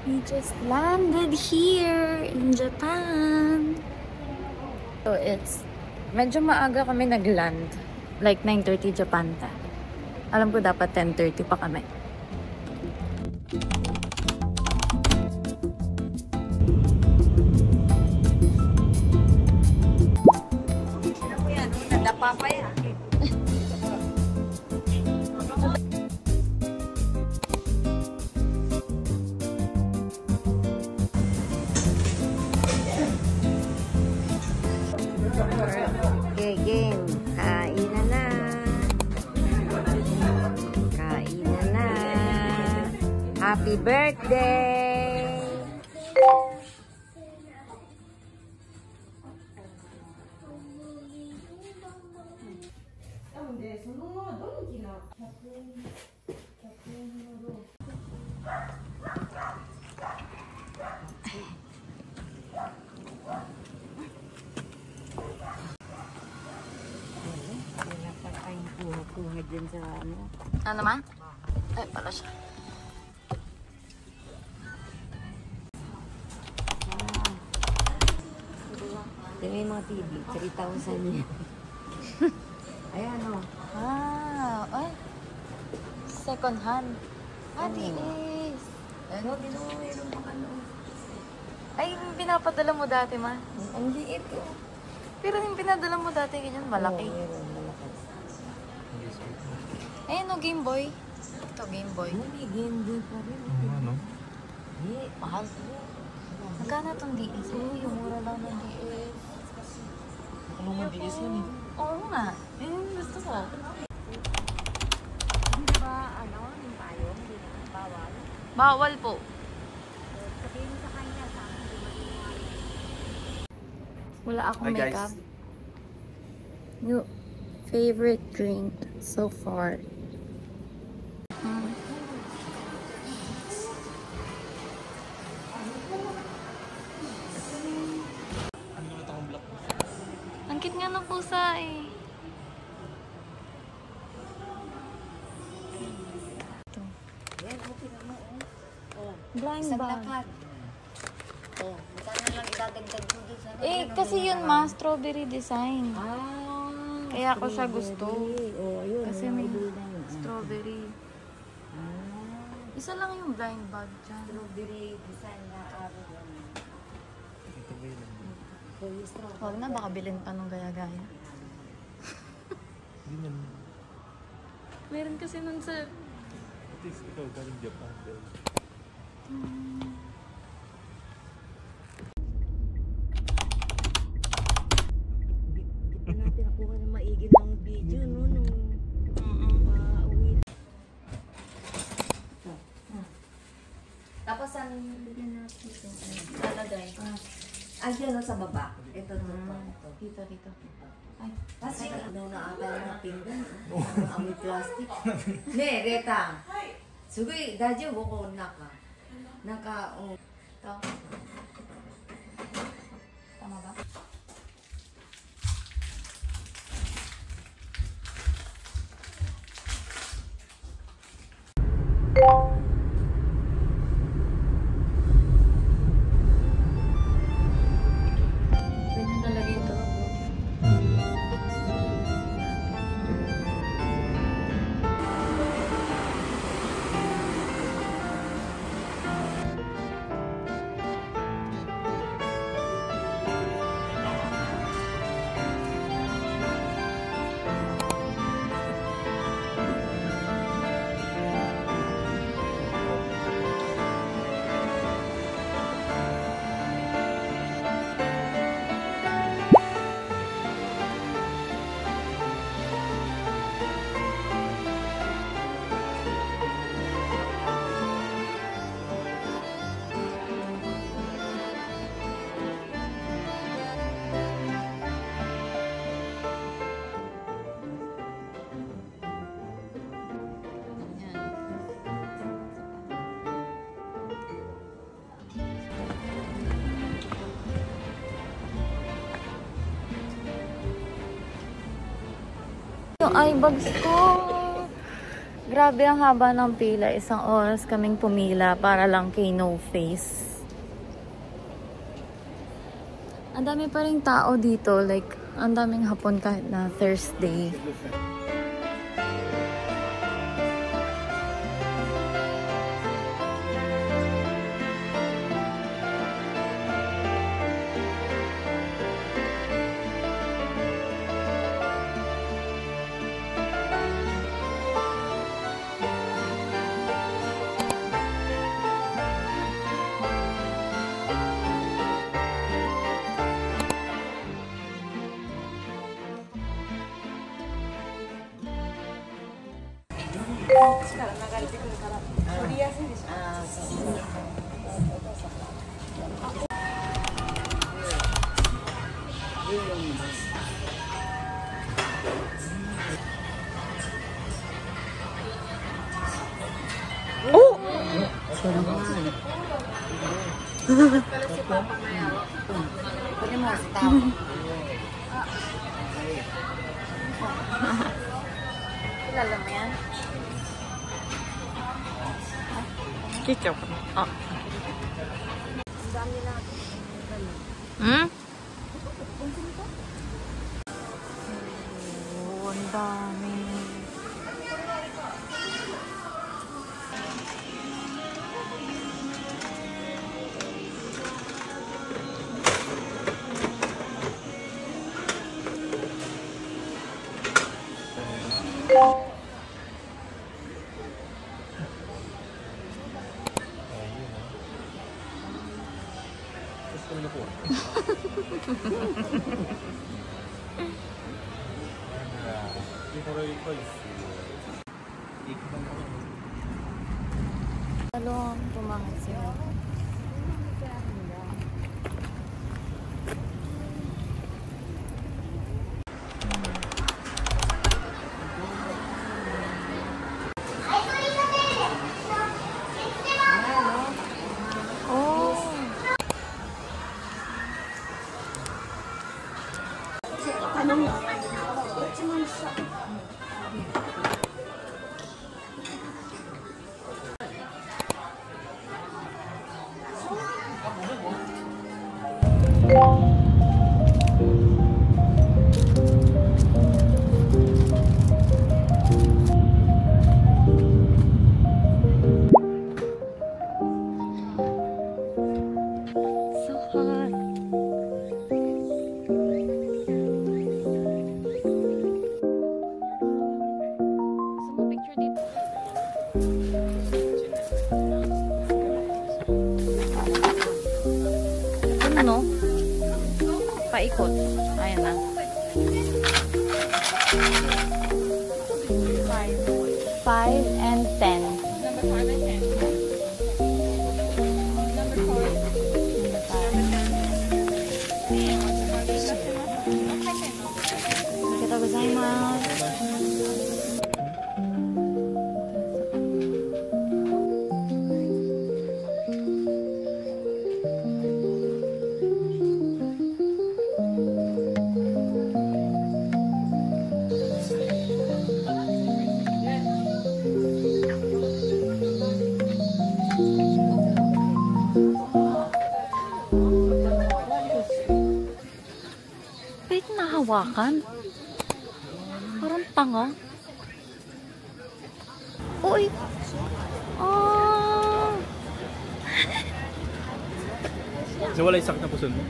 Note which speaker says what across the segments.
Speaker 1: We just landed here in Japan. So it's medyo maaga kami nag-land. Like 9:30 Japan time. Alam ko dapat 10:30 pa kami.
Speaker 2: Nadapa pa yan. Okay, game. Kainan na. Kainan na. Happy birthday! Kuha dyan sa ano.
Speaker 1: Ano naman? Ay, pala siya.
Speaker 2: Ito yung mga TV. 3,000 yan. Ayan o.
Speaker 1: Ay. Second hand. Is.
Speaker 2: Ano, mayroon pang ano.
Speaker 1: Ay, yung pinapadala mo dati, ma.
Speaker 2: Ang liit o.
Speaker 1: Pero yung pinadala mo dati, ganyan, malaki.
Speaker 2: Malaki.
Speaker 1: Ayun o, Game Boy. Ito, Game Boy.
Speaker 2: May Game Boy pa rin.
Speaker 3: Ano?
Speaker 1: Mahal. Magkano itong DS? Uy, yung mura lang ng DS.
Speaker 3: Ano mo DS yan eh?
Speaker 1: Oo nga. Yun yung gusto ko.
Speaker 2: Hindi ba, ano, yung payo? Hindi na bawal?
Speaker 1: Bawal po.
Speaker 2: Sabihin sa kanya, sa akin, di mag-iwala.
Speaker 1: Wala akong
Speaker 3: Hi, guys.
Speaker 1: makeup. New favorite drink so far. Ang cute nga ng pusa eh. Ito.
Speaker 2: Yan, okay naman. Oh.
Speaker 1: Blind
Speaker 2: Isang
Speaker 1: bag.
Speaker 2: lakad. Oh, magkano lang idadagdag mo dun sa...
Speaker 1: Eh, kasi yun ma, strawberry design. Kaya ako siya gusto.
Speaker 2: Oh, ayun.
Speaker 1: Kasi may strawberry. Isa lang yung blind bag dyan.
Speaker 2: Strawberry design na araw.
Speaker 1: Huwag na, baka bilhin pa nung gaya-gaya.
Speaker 3: Hindi naman.
Speaker 1: Meron kasi nun sa...
Speaker 3: At least ikaw galing Japan.
Speaker 2: Hindi pa natin nakuha na maigi ng video, no? Nung pauwi.
Speaker 1: Tapos ang bigyan natin ito. Lalagay.
Speaker 2: Diyan, no, sa baba. Ito,
Speaker 1: Dito, dito. Ay,
Speaker 2: Kasi ano na ata yung mga pinggan. Amoy plastic. Ne, Reta. Sugoi, daijoubu ko naka. Naka,
Speaker 1: ito. Tama ba? Ganyan talaga ito. Yung eye bags ko. Grabe ang haba ng pila. 1 oras kaming pumila para lang kay No Face. Ang dami pa ring tao dito. Like, ang daming hapon kahit na Thursday.
Speaker 2: Pwede mo, stop.
Speaker 1: Kilala mo yan? Ketchup. Oh. Hmm? Oh, ang dami. Talong, pumangit siya. Ano? Paikot. Ayan na. 5 and 10.
Speaker 4: Number 5 and 10. Number 4.
Speaker 1: Kita gozaimasu. Wait, nahawakan? Parang tanga. Uy! Oh!
Speaker 3: So wala isak na puson mo?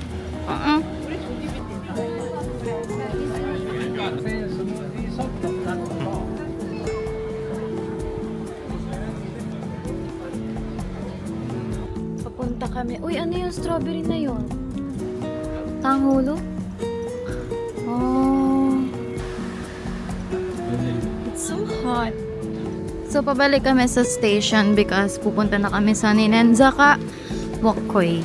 Speaker 1: Papunta kami. Uy, ano yung strawberry na yun? Tanghulo? Oh. It's so hot. So, pabalik kami sa station because pupunta na kami sa Ninenzaka Wakkoy.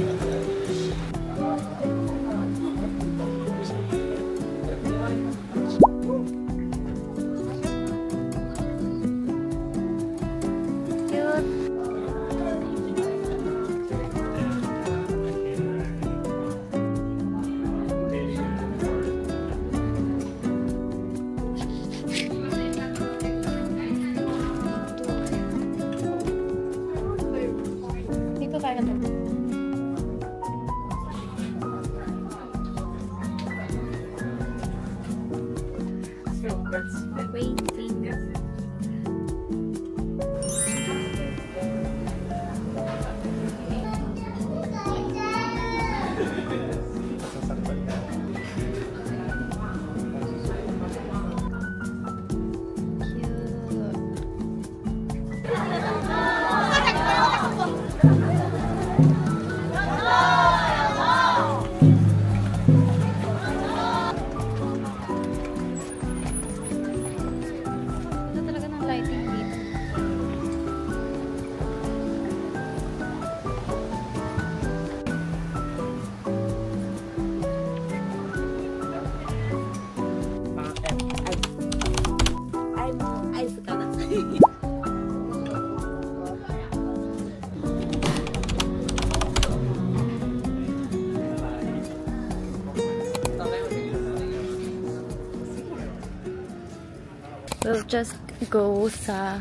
Speaker 1: We'll just go sa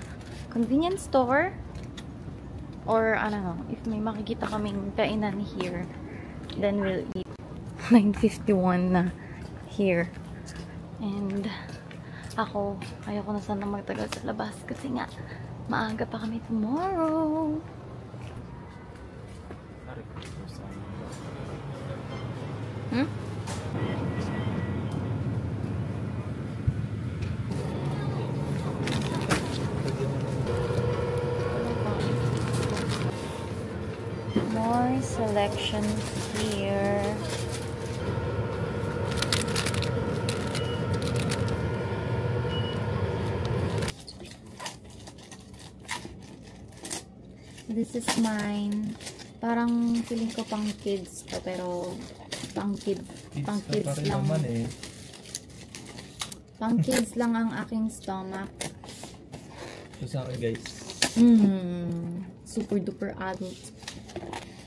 Speaker 1: convenience store or I don't know, if may makikita kaming kainan here, then we'll eat. 9:51 na here. And ako, ayoko na sana magtagal sa labas kasi nga maaga pa kami tomorrow. Hmm? More selections here. This is mine. Parang feeling ko pang kids to, pero pang kids lang. Pang kids lang ang aking stomach.
Speaker 3: Ito sa akin, guys.
Speaker 1: Super duper adult.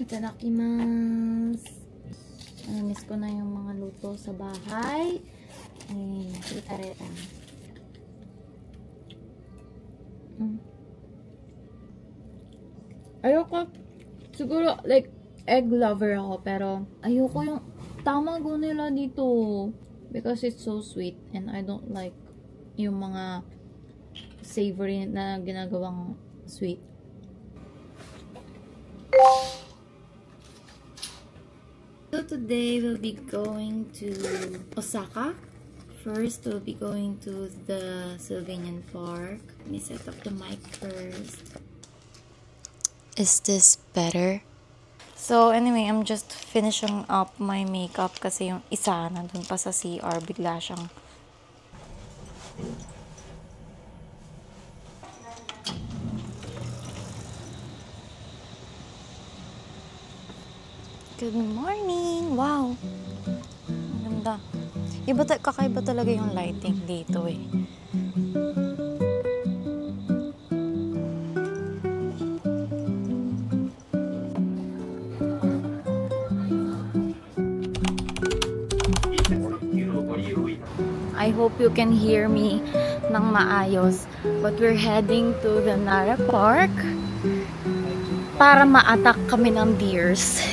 Speaker 1: Itadakimasu. Miss ko na yung mga luto sa bahay. Ay, itareta. Ayoko, siguro, like, egg lover ako, pero ayoko yung tamago nila dito. Because it's so sweet, and I don't like yung mga savory na ginagawang sweet. So today we'll be going to Osaka. First, we'll be going to the Sylvanian Park. Let me set up the mic first. Is this better? So anyway, I'm just finishing up my makeup kasi yung isa nandun pa sa CR, bigla siyang Good morning! Wow! Ang ganda. Kakaiba talaga yung lighting dito eh. I hope you can hear me ng maayos. But we're heading to the Nara Park para ma-attack kami ng deers.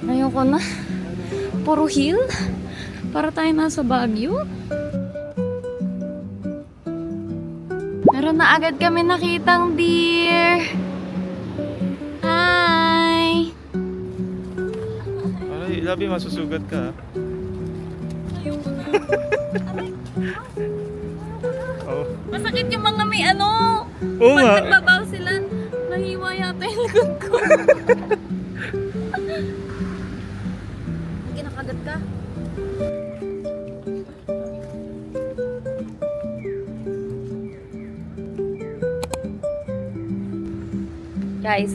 Speaker 1: Ayoko na. Puro hill. Para tayo nasa Baguio. Meron na agad kami nakitang deer. Hi!
Speaker 3: Ay, sabi masusugat ka.
Speaker 1: Ayoko na.
Speaker 3: Oh.
Speaker 1: Masakit yung mga may ano.
Speaker 3: Oo
Speaker 1: Pag
Speaker 3: nga.
Speaker 1: nagbabaw sila, nahiwa yata yung likod ko. Kinakagat ka? Guys,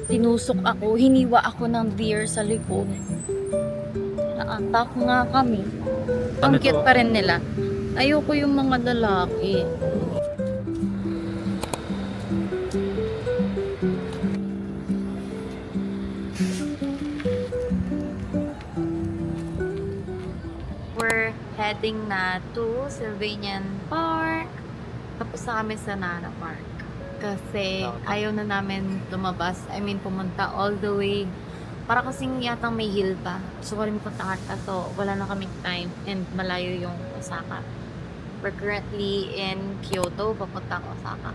Speaker 1: tinusok ako, hiniwa ako ng deer sa likod. Na-attack nga kami. Ang
Speaker 3: Ano
Speaker 1: cute
Speaker 3: to?
Speaker 1: pa rin nila. Ayoko yung mga lalaki. We're heading na to Sylvanian Park. Tapos na kami sa Nara Park. Kasi ayaw na namin lumabas. I mean, pumunta all the way. Para kasing yatang may hill pa. So, kami punta ka. So, wala na kaming time. And malayo yung Osaka. We're currently in Kyoto. Papunta ko Osaka.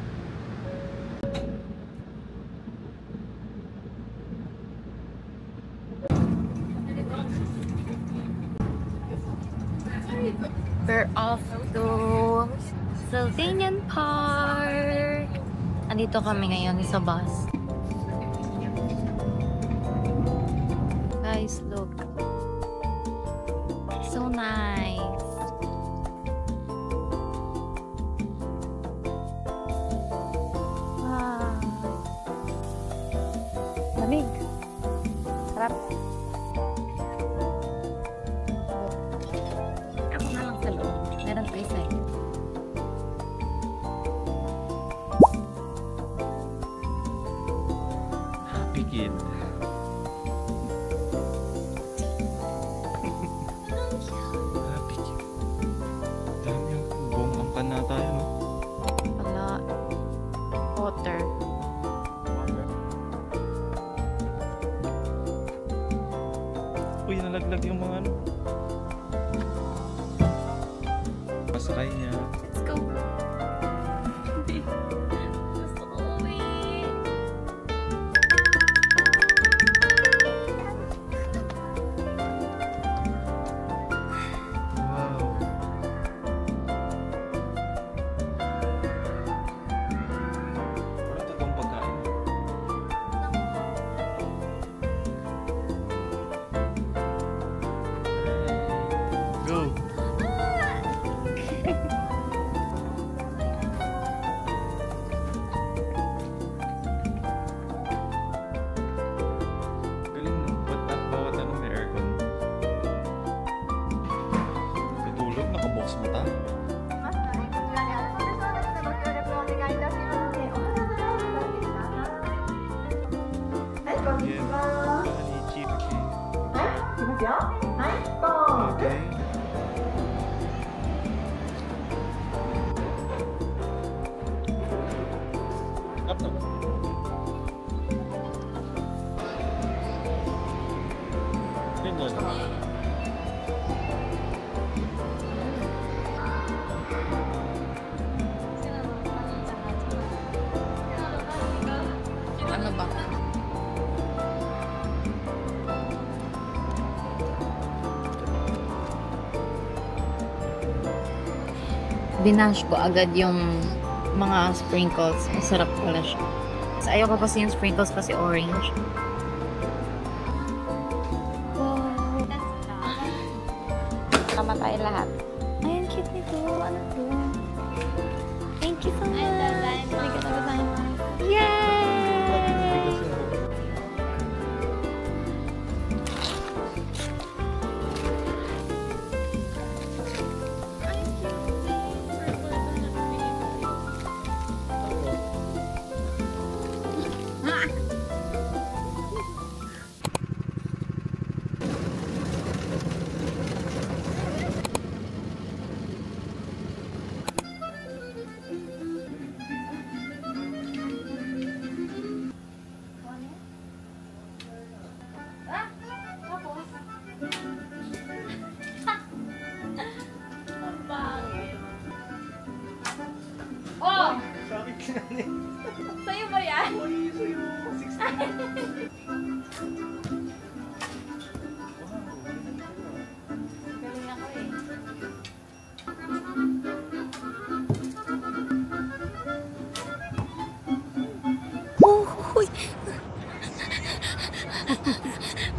Speaker 1: We're off to Sylvanian Park. Andito kami ngayon sa bus. Guys, look. So nice. Wow. Lamig. Sarap. Ako na lang sa loob. Meron pa isa eh.
Speaker 3: Happy kid. Happy kid. Dami yung buong angkan na tayo, no?
Speaker 1: Wala. Water.
Speaker 3: Uy, nalaglag yung mga ano. Masakay niya.
Speaker 1: Let's go. Gusto ko uwi.
Speaker 3: Wow. Wala totoong pagkain. Go! Galing, no? Bawat ano may aircon. Natulog, nakabox mata. Yeah. Ani cheap. Okay. Up na ba? Yun doon.
Speaker 1: Ano ba? Binash ko agad yung mga sprinkles. Masarap pala siya. Kasi ayoko kasi yung sprinkles kasi orange. Wow. Tama tayo lahat. Ay, ang cute nito. Ano to? Thank you so much. Arigatou gozaimasu. Yay! Oh! Sa'yo ba yan?
Speaker 3: Sa'yo. 16.
Speaker 1: Galing ako eh. Uy!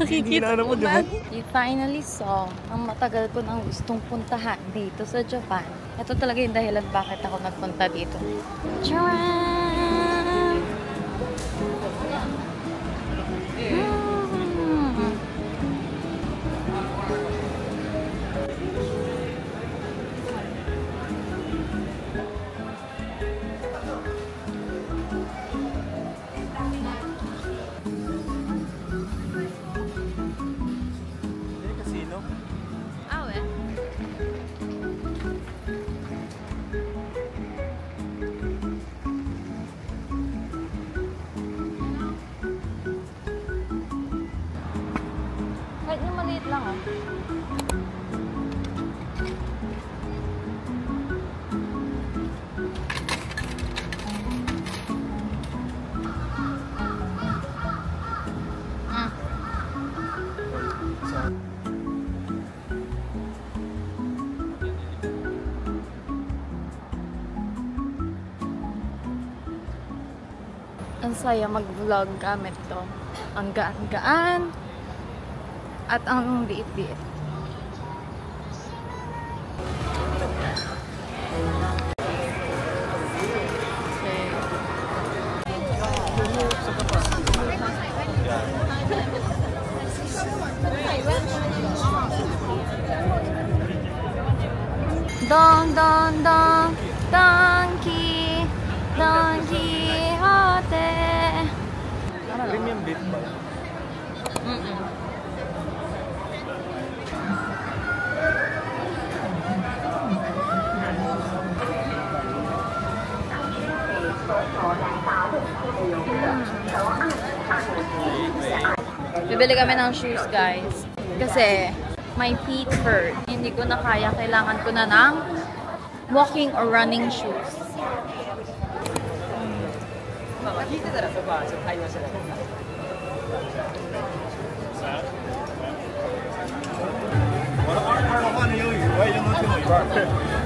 Speaker 1: Nakikita
Speaker 3: mo, di ba?
Speaker 1: You finally saw ang matagal ko nang gustong puntahan dito sa Japan. Ito talaga yung dahilan bakit ako nagpunta dito. Charan!
Speaker 3: Casino?
Speaker 1: Ah, we. Kahit yung maliit lang ah. Ang saya mag-vlog gamit to. Ang gaan-gaan at ang liit-liit. Don Don Don Don Quixote.
Speaker 3: Premium beef. Swift ba?
Speaker 1: Mm-mm. Bibili kami ng shoes, guys. Kasi my feet hurt. Hindi ko na kaya. Kailangan ko na ng walking or running shoes.
Speaker 4: 聞いてたらそこはちょっと対応してない。
Speaker 3: 我的二的话呢，英语我已经能听懂一半。